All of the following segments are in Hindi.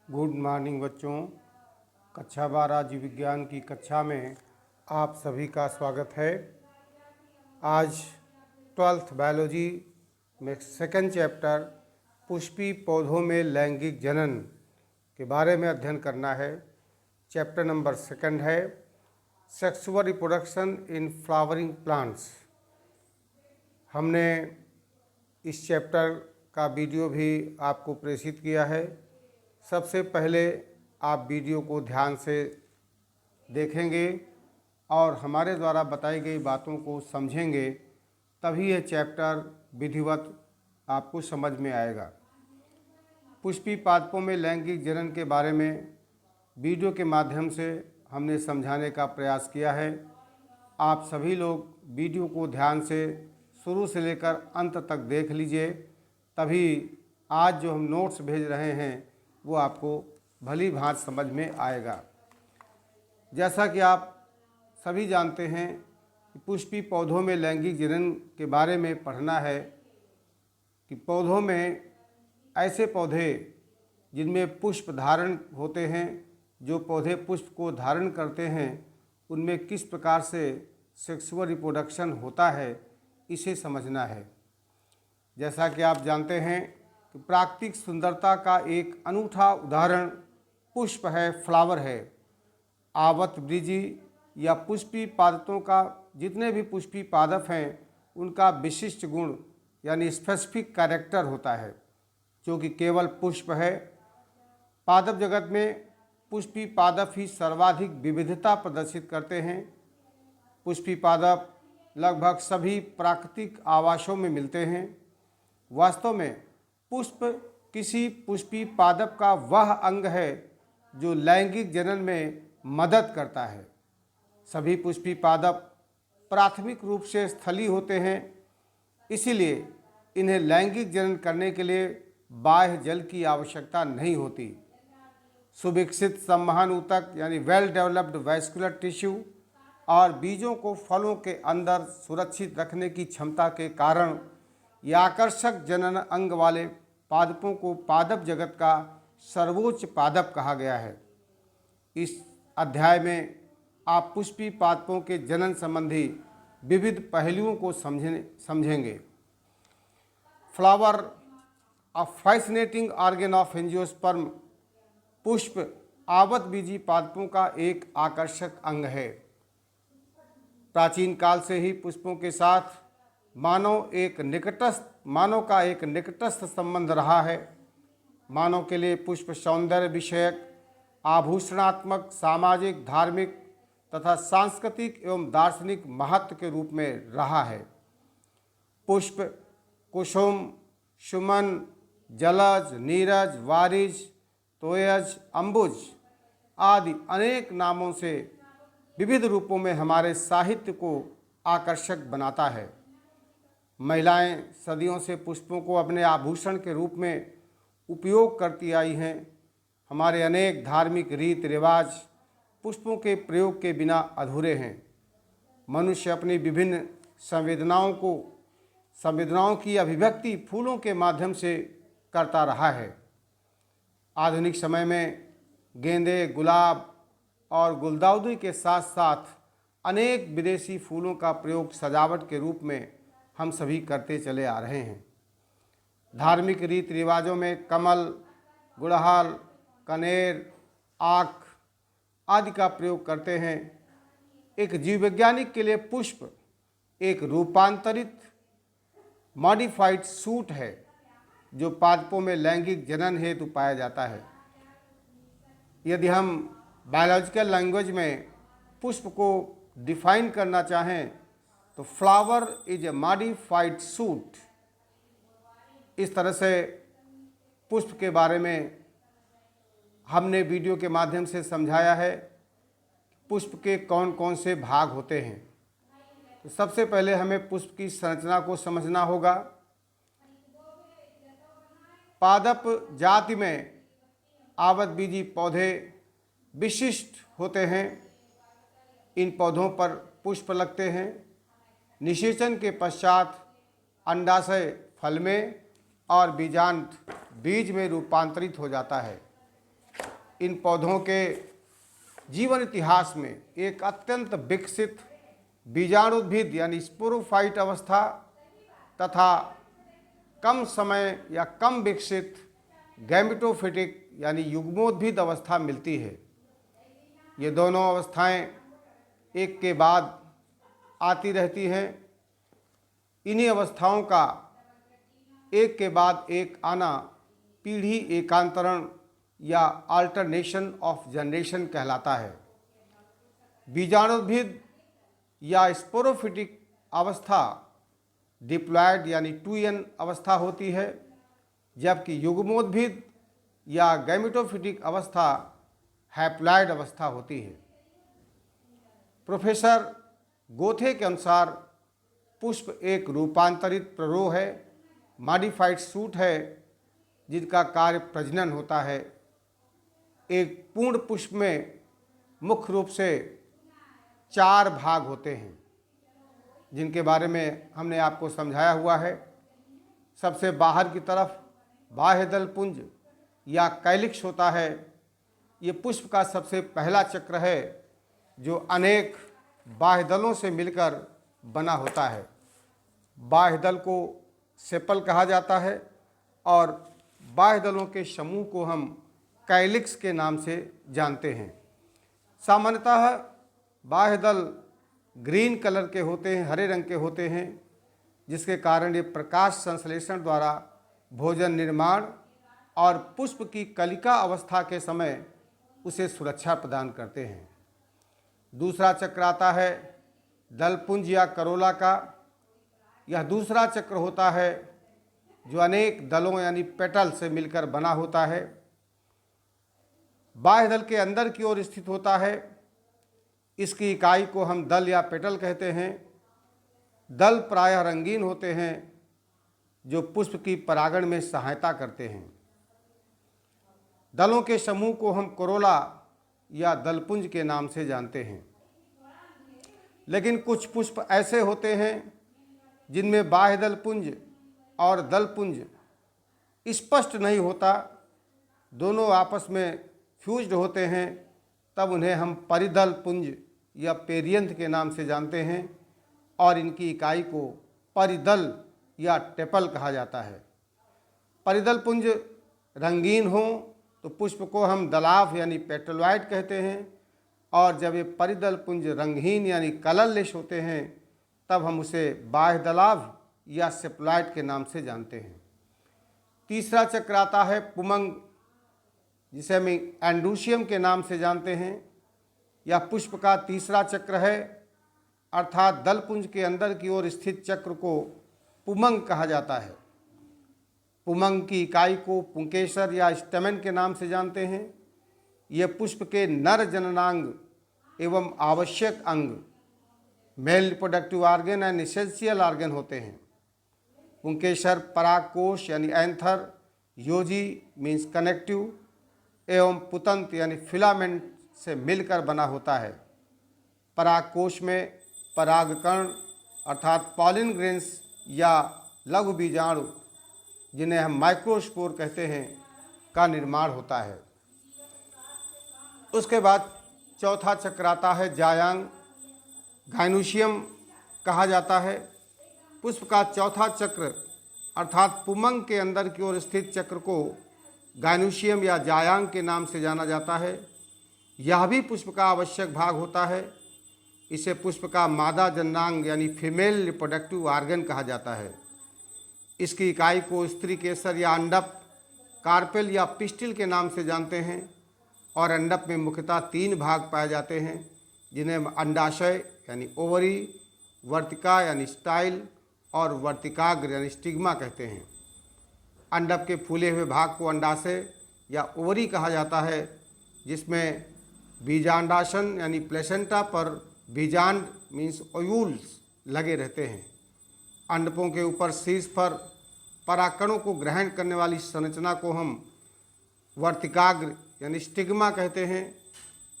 गुड मॉर्निंग बच्चों। कक्षा 12 जीव विज्ञान की कक्षा में आप सभी का स्वागत है। आज 12th बायोलॉजी में सेकंड चैप्टर पुष्पी पौधों में लैंगिक जनन के बारे में अध्ययन करना है। चैप्टर नंबर 2 है sexual reproduction in flowering plants. हमने इस चैप्टर का वीडियो भी आपको प्रेषित किया है। सबसे पहले आप वीडियो को ध्यान से देखेंगे और हमारे द्वारा बताई गई बातों को समझेंगे, तभी यह चैप्टर विधिवत आपको समझ में आएगा। पुष्पी पादपों में लैंगिक जनन के बारे में वीडियो के माध्यम से हमने समझाने का प्रयास किया है। आप सभी लोग वीडियो को ध्यान से शुरू से लेकर अंत तक देख लीजिए, तभी आज जो हम नोट्स भेज रहे हैं वो आपको भली भांति समझ में आएगा। जैसा कि आप सभी जानते हैं कि पुष्पी पौधों में लैंगिक जनन के बारे में पढ़ना है कि पौधों में ऐसे पौधे जिनमें पुष्प धारण होते हैं, जो पौधे पुष्प को धारण करते हैं, उनमें किस प्रकार से सेक्सुअल रिप्रोडक्शन होता है, इसे समझना है। जैसा कि आप जानते हैं कि प्राकृतिक सुंदरता का एक अनूठा उदाहरण पुष्प है, फ्लावर है। आवतवृजी या पुष्पी पादपों का जितने भी पुष्पी पादप हैं, उनका विशिष्ट गुण यानी स्पेसिफिक कैरेक्टर होता है, जो कि केवल पुष्प है। पादप जगत में पुष्पी पादप ही सर्वाधिक विविधता प्रदर्शित करते हैं। पुष्पी पादप लगभग सभी प्राकृतिक आवासों में मिलते हैं। वास्तव में पुष्प किसी पुष्पी पादप का वह अंग है जो लैंगिक जनन में मदद करता है। सभी पुष्पी पादप प्राथमिक रूप से स्थलीय होते हैं, इसीलिए इन्हें लैंगिक जनन करने के लिए बाह्य जल की आवश्यकता नहीं होती। सुविकसित संवहन ऊतक यानी वेल डेवलप्ड वैस्कुलर टिश्यू और बीजों को फलों के अंदर सुरक्षित रखने की क्षमता के कारण यह आकर्षक जनन अंग वाले पादपों को पादप जगत का सर्वोच्च पादप कहा गया है। इस अध्याय में आप पुष्पी पादपों के जनन संबंधी विविध पहलुओं को समझेंगे। Flower, a fascinating organ of angiosperm. पुष्प आवतबीजी पादपों का एक आकर्षक अंग है। प्राचीन काल से ही पुष्पों के साथ मानव का एक निकटस्थ संबंध रहा है। मानव के लिए पुष्प सौंदर्य विषयक, आभूषणात्मक, सामाजिक, धार्मिक तथा सांस्कृतिक एवं दार्शनिक महत्व के रूप में रहा है। पुष्प कुसुम, सुमन, जलज, नीरज, वारिज, तोयज, अंबुज आदि अनेक नामों से विविध रूपों में हमारे साहित्य को आकर्षक बनाता है। महिलाएं सदियों से पुष्पों को अपने आभूषण के रूप में उपयोग करती आई हैं। हमारे अनेक धार्मिक रीति रिवाज पुष्पों के प्रयोग के बिना अधूरे हैं। मनुष्य अपनी विभिन्न संवेदनाओं की अभिव्यक्ति फूलों के माध्यम से करता रहा है। आधुनिक समय में गेंदे, गुलाब और गुलदाउदी के साथ साथ अनेक विदेशी फूलों का प्रयोग सजावट के रूप में हम सभी करते चले आ रहे हैं। धार्मिक रीति रिवाजों में कमल, गुड़हल, कनेर, आक आदि का प्रयोग करते हैं। एक जीव वैज्ञानिक के लिए पुष्प एक रूपांतरित मॉडिफाइड सूट है, जो पादपों में लैंगिक जनन हेतु पाया जाता है। यदि हम बायोलॉजिकल लैंग्वेज में पुष्प को डिफाइन करना चाहें तो flower is a modified suit. इस तरह से पुष्प के बारे में हमने वीडियो के माध्यम से समझाया है। पुष्प के कौन कौन से भाग होते हैं। तो सबसे पहले हमें पुष्प की संरचना को समझना होगा। पादप जाति में आवतबीजी पौधे विशिष्ट होते हैं। इन पौधों पर पुष्प लगते हैं। निषेचन के पश्चात अंडाशय फल में और बीजांड बीज में रूपांतरित हो जाता है। इन पौधों के जीवन इतिहास में एक अत्यंत विकसित बीजाणुद्भिद यानी स्पोरोफाइट अवस्था तथा कम समय या कम विकसित गैमेटोफिटिक यानी युग्मोद्भिद अवस्था मिलती है। ये दोनों अवस्थाएं एक के बाद आती रहती हैं। इन्हीं अवस्थाओं का एक के बाद एक आना पीढ़ी एकांतरण या अल्टरनेशन ऑफ जनरेशन कहलाता है। बीजाणुद्भिद या स्पोरोफिटिक अवस्था डिप्लॉयड यानी 2n अवस्था होती है, जबकि युग्मोद्भिद या गैमेटोफिटिक अवस्था हैप्लॉयड अवस्था होती है। प्रोफेसर गोथे के अनुसार पुष्प एक रूपांतरित प्ररोह है, मॉडिफाइड सूट है, जिनका कार्य प्रजनन होता है। एक पूर्ण पुष्प में मुख्य रूप से 4 भाग होते हैं, जिनके बारे में हमने आपको समझाया हुआ है। सबसे बाहर की तरफ बाह्य दल पुंज या कैलिक्स होता है। ये पुष्प का सबसे पहला चक्र है, जो अनेक बाह्य दलों से मिलकर बना होता है। बाह्य दल को सेपल कहा जाता है और बाह्य दलों के समूह को हम कैलिक्स के नाम से जानते हैं। सामान्यतः बाह्य दल ग्रीन कलर के होते हैं, हरे रंग के होते हैं, जिसके कारण ये प्रकाश संश्लेषण द्वारा भोजन निर्माण और पुष्प की कलिका अवस्था के समय उसे सुरक्षा प्रदान करते हैं। दूसरा चक्र आता है दलपुंज या करोला का। यह दूसरा चक्र होता है जो अनेक दलों यानी पेटल से मिलकर बना होता है। बाह्य दल के अंदर की ओर स्थित होता है। इसकी इकाई को हम दल या पेटल कहते हैं। दल प्रायः रंगीन होते हैं, जो पुष्प की परागण में सहायता करते हैं। दलों के समूह को हम कोरोला या दलपुंज के नाम से जानते हैं। लेकिन कुछ पुष्प ऐसे होते हैं जिनमें बाह्य दलपुंज और दलपुंज स्पष्ट नहीं होता, दोनों आपस में फ्यूज्ड होते हैं। तब उन्हें हम परिदल पुंज या पेरियंथ के नाम से जानते हैं और इनकी इकाई को परिदल या टेपल कहा जाता है। परिदल पुंज रंगीन हो तो पुष्प को हम दलाव यानी पेटलॉइड कहते हैं, और जब ये परिदल पुंज रंगहीन यानी कलरलेस होते हैं तब हम उसे बाह्य दलाव या सेप्लॉइड के नाम से जानते हैं। तीसरा चक्र आता है पुमंग, जिसे हम एंडूशियम के नाम से जानते हैं। यह पुष्प का तीसरा चक्र है, अर्थात दलपुंज के अंदर की ओर स्थित चक्र को पुमंग कहा जाता है। पुमंग की इकाई को पुंकेसर या स्टेमेन के नाम से जानते हैं। यह पुष्प के नर जननांग एवं आवश्यक अंग male reproductive organ and essential organ होते हैं। पुंकेसर परागकोश यानी एंथर, योजी मीन्स कनेक्टिव एवं पुतंत यानी फिलामेंट से मिलकर बना होता है। परागकोश में परागकण अर्थात पॉलिन ग्रेन्स या लघु बीजाणु, जिन्हें हम माइक्रोस्पोर कहते हैं, का निर्माण होता है। उसके बाद चौथा चक्र आता है जायांग, गाइनोशियम कहा जाता है। पुष्प का चौथा चक्र अर्थात पुमंग के अंदर की ओर स्थित चक्र को गाइनोशियम या जायांग के नाम से जाना जाता है। यह भी पुष्प का आवश्यक भाग होता है। इसे पुष्प का मादा जननांग यानी फीमेल रिप्रोडक्टिव ऑर्गन कहा जाता है। इसकी इकाई को स्त्री केसर या अंडप, कार्पेल या पिस्टिल के नाम से जानते हैं, और अंडप में मुख्यतः 3 भाग पाए जाते हैं, जिन्हें अंडाशय यानी ओवरी, वर्तिका यानी स्टाइल और वर्तिकाग्र यानी स्टिग्मा कहते हैं। अंडप के फूले हुए भाग को अंडाशय या ओवरी कहा जाता है, जिसमें बीजांडासन यानी प्लेसेंटा पर बीजांड मीन्स ओयूल्स लगे रहते हैं। अंडपों के ऊपर शीर्ष पर परागकणों को ग्रहण करने वाली संरचना को हम वर्तिकाग्र यानी स्टिग्मा कहते हैं।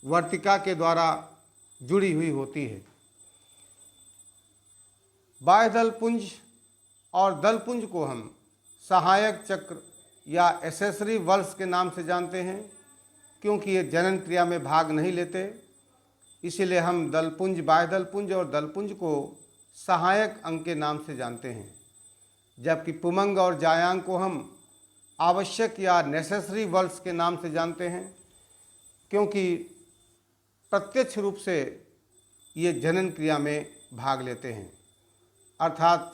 वर्तिका के द्वारा जुड़ी हुई होती है। बाह्य दलपुंज और दलपुंज को हम सहायक चक्र या एसेसरी वल्स के नाम से जानते हैं। क्योंकि ये जनन क्रिया में भाग नहीं लेते, इसीलिए हम दलपुंज, बाह्य दलपुंज और दलपुंज को सहायक अंग के नाम से जानते हैं, जबकि पुमंग और जायांग को हम आवश्यक या नेसेसरी वर्ड्स के नाम से जानते हैं, क्योंकि प्रत्यक्ष रूप से ये जनन क्रिया में भाग लेते हैं। अर्थात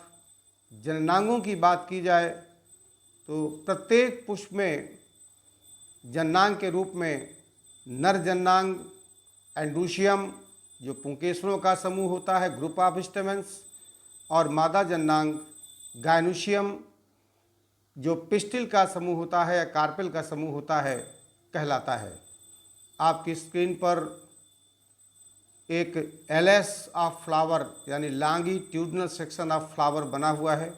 जननांगों की बात की जाए तो प्रत्येक पुष्प में जननांग के रूप में नर जननांग एंड्रूशियम जो पुंकेसरों का समूह होता है, ग्रुप ऑफ स्टेमेंस, और मादा जननांग गायनुशियम जो पिस्टिल का समूह होता है या कार्पेल का समूह होता है कहलाता है। आपकी स्क्रीन पर एक एलएस ऑफ फ्लावर यानी लॉन्गिट्यूडिनल सेक्शन ऑफ फ्लावर बना हुआ है।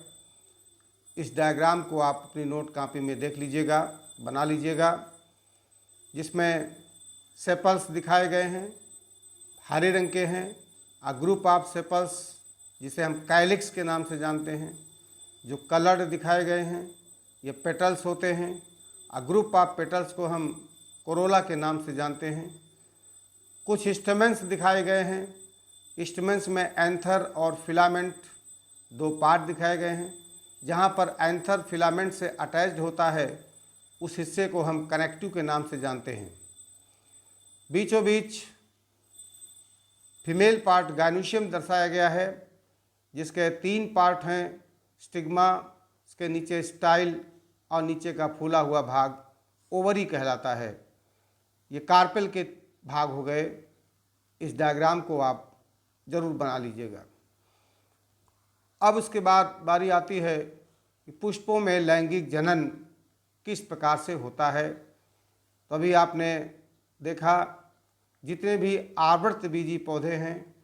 इस डायग्राम को आप अपनी नोट कॉपी में देख लीजिएगा, बना लीजिएगा, जिसमें सेपल्स दिखाए गए हैं, हरे रंग के हैं। अ ग्रुप ऑफ सेपल्स जिसे हम कैलिक्स के नाम से जानते हैं, जो कलर्ड दिखाए गए हैं, ये पेटल्स होते हैं। अ ग्रुप ऑफ पेटल्स को हम कोरोला के नाम से जानते हैं। कुछ स्टेमेंस दिखाए गए हैं। स्टेमेंस में एंथर और फिलामेंट दो पार्ट दिखाए गए हैं। जहाँ पर एंथर फिलामेंट से अटैच्ड होता है उस हिस्से को हम कनेक्टिव के नाम से जानते हैं। बीचों बीच फीमेल पार्ट गायनुशियम दर्शाया गया है, जिसके 3 पार्ट हैं, स्टिग्मा, इसके नीचे स्टाइल और नीचे का फूला हुआ भाग ओवरी कहलाता है। ये कार्पेल के भाग हो गए। इस डायग्राम को आप जरूर बना लीजिएगा। अब इसके बाद बारी आती है कि पुष्पों में लैंगिक जनन किस प्रकार से होता है। तो अभी आपने देखा जितने भी आवर्त बीजी पौधे हैं,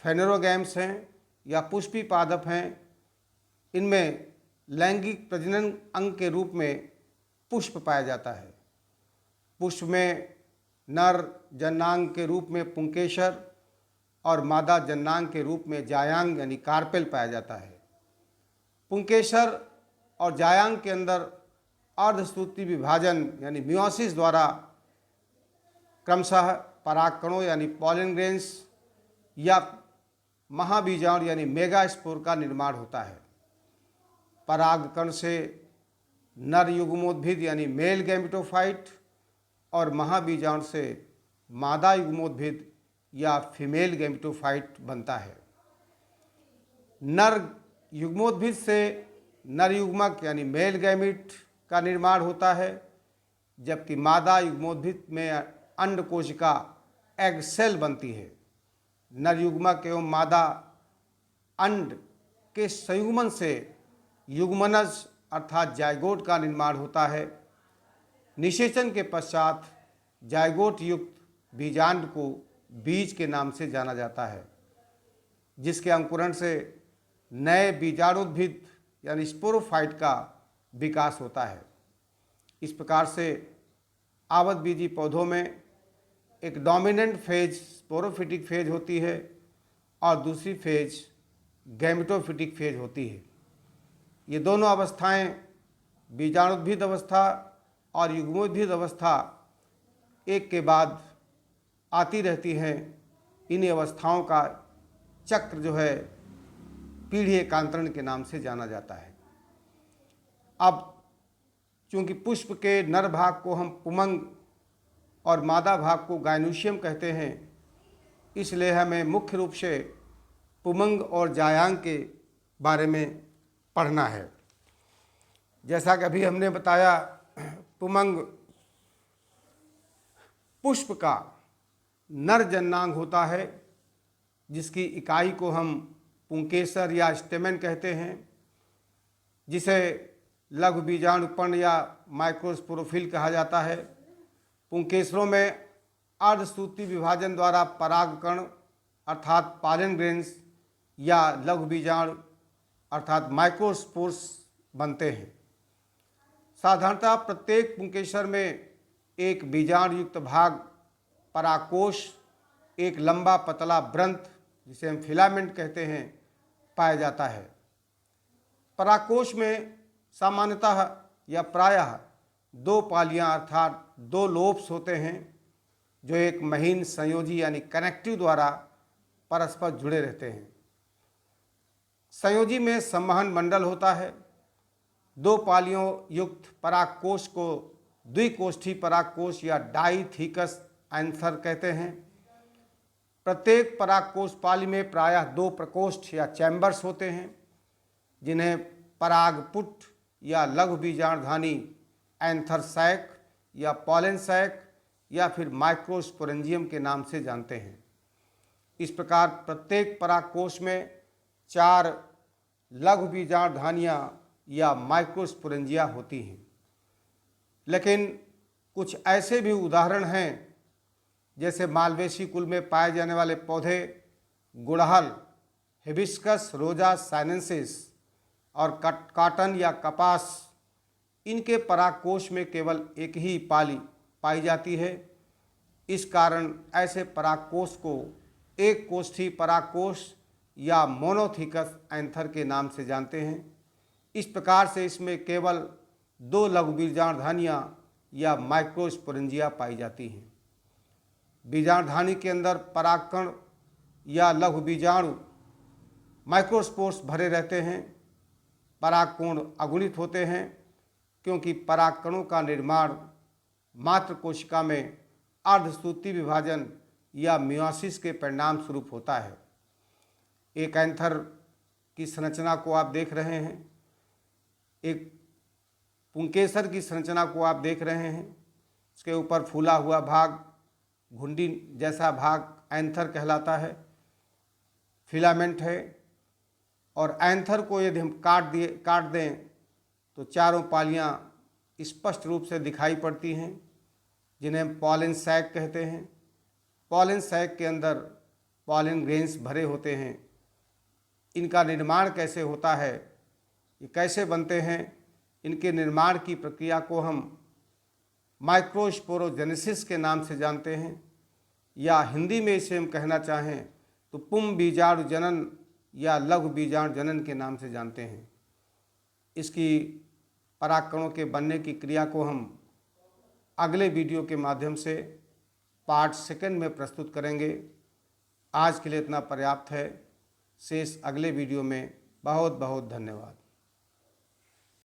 फेनेरोगैम्स हैं या पुष्पी पादप हैं, इनमें लैंगिक प्रजनन अंग के रूप में पुष्प पाया जाता है। पुष्प में नर जननांग के रूप में पुंकेसर और मादा जननांग के रूप में जायांग यानी कार्पेल पाया जाता है। पुंकेसर और जायांग के अंदर अर्धसूत्री विभाजन यानी मियोसिस द्वारा क्रमशः परागकणों यानी पॉलन ग्रेन्स या महाबीजाणु यानी मेगास्पोर का निर्माण होता है। परागकण से नर युग्मोद्भिद यानी मेल गैमेटोफाइट और महाबीजाणु से मादा युग्मोद्भिद या फीमेल गैमेटोफाइट बनता है। नर युग्मोद्भिद से नर युग्मक यानी मेल गैमिट का निर्माण होता है, जबकि मादा युग्मोद्भिद में अंडकोशिका एग सेल बनती है। नर युग्मक एवं मादा अंड के संयुग्मन से युग्मनज अर्थात जायगोट का निर्माण होता है। निषेचन के पश्चात जायगोट युक्त बीजांड को बीज के नाम से जाना जाता है, जिसके अंकुरण से नए बीजाणुद्भिद यानी स्पोरोफाइट का विकास होता है। इस प्रकार से आवत बीजी पौधों में एक डोमिनेंट फेज स्पोरोफिटिक फेज होती है और दूसरी फेज गैमेटोफिटिक फेज होती है। ये दोनों अवस्थाएं बीजाणुद्भिद अवस्था और युग्मोद्भिद अवस्था एक के बाद आती रहती हैं। इन अवस्थाओं का चक्र जो है पीढ़ी एकांतरण के नाम से जाना जाता है। अब चूँकि पुष्प के नर भाग को हम पुमंग और मादा भाग को गायनुशियम कहते हैं, इसलिए हमें मुख्य रूप से पुमंग और जायांग के बारे में पढ़ना है। जैसा कि अभी हमने बताया, पुमंग पुष्प का नर जननांग होता है, जिसकी इकाई को हम पुंकेसर या स्टेमेन कहते हैं, जिसे लघु बीजाणुपर्ण या माइक्रोस्पोरोफिल कहा जाता है। पुंकेसरों में अर्धसूत्री विभाजन द्वारा परागकण अर्थात पॉलन ग्रेन्स या लघु बीजाणु अर्थात माइक्रोस्पोर्स बनते हैं। साधारणतः प्रत्येक पुंकेसर में एक बीजाणु युक्त भाग परागकोश, एक लंबा पतला व्रंत जिसे हम फिलामेंट कहते हैं, पाया जाता है। परागकोश में सामान्यतः या प्रायः 2 पालियां अर्थात 2 लोब्स होते हैं, जो एक महीन संयोजी यानी कनेक्टिव द्वारा परस्पर जुड़े रहते हैं। संयोजी में संवहन मंडल होता है। 2 पालियों युक्त परागकोश को द्विकोष्ठी परागकोश या डाइथिकस एंथर कहते हैं। प्रत्येक परागकोश पाली में प्रायः 2 प्रकोष्ठ या चैम्बर्स होते हैं, जिन्हें परागपुट या लघु बीजाणुधानी एंथर सैक या पॉलन सैक या फिर माइक्रोस्पोरेंजियम के नाम से जानते हैं। इस प्रकार प्रत्येक परागकोश में 4 लघु बीजाणुधानियाँ या माइक्रोस्पोरेंजिया होती हैं। लेकिन कुछ ऐसे भी उदाहरण हैं, जैसे मालवेसी कुल में पाए जाने वाले पौधे गुड़हल, हिबिस्कस रोजा साइनेंसिस और काटन या कपास, इनके परागकोश में केवल एक ही पाली पाई जाती है। इस कारण ऐसे परागकोश को एक कोष्ठी परागकोश या मोनोथिकस एंथर के नाम से जानते हैं। इस प्रकार से इसमें केवल 2 लघु बीजाणुधानियाँ या माइक्रोस्पोरेंजिया पाई जाती हैं। बीजाणुधानी के अंदर परागकण या लघु बीजाणु माइक्रोस्पोर्स भरे रहते हैं। परागकोण अगुणित होते हैं, क्योंकि परागकणों का निर्माण मात्र कोशिका में अर्धसूत्रीय विभाजन या मियोसिस के परिणाम स्वरूप होता है। एक एंथर की संरचना को आप देख रहे हैं, एक पुंकेसर की संरचना को आप देख रहे हैं। उसके ऊपर फूला हुआ भाग, घुंडी जैसा भाग एंथर कहलाता है, फिलामेंट है। और एंथर को यदि हम काट दें तो चारों पालियाँ स्पष्ट रूप से दिखाई पड़ती हैं, जिन्हें हम पॉलन सैक कहते हैं। पॉलन सैक के अंदर पॉलन ग्रेन्स भरे होते हैं। इनका निर्माण कैसे होता है, ये कैसे बनते हैं, इनके निर्माण की प्रक्रिया को हम माइक्रोस्पोरोजेनेसिस के नाम से जानते हैं, या हिंदी में इसे हम कहना चाहें तो पुम बीजाणु जनन या लघु बीजाणु जनन के नाम से जानते हैं। इसकी परागकणों के बनने की क्रिया को हम अगले वीडियो के माध्यम से पार्ट 2 में प्रस्तुत करेंगे। आज के लिए इतना पर्याप्त है। शेष अगले वीडियो में। बहुत बहुत धन्यवाद।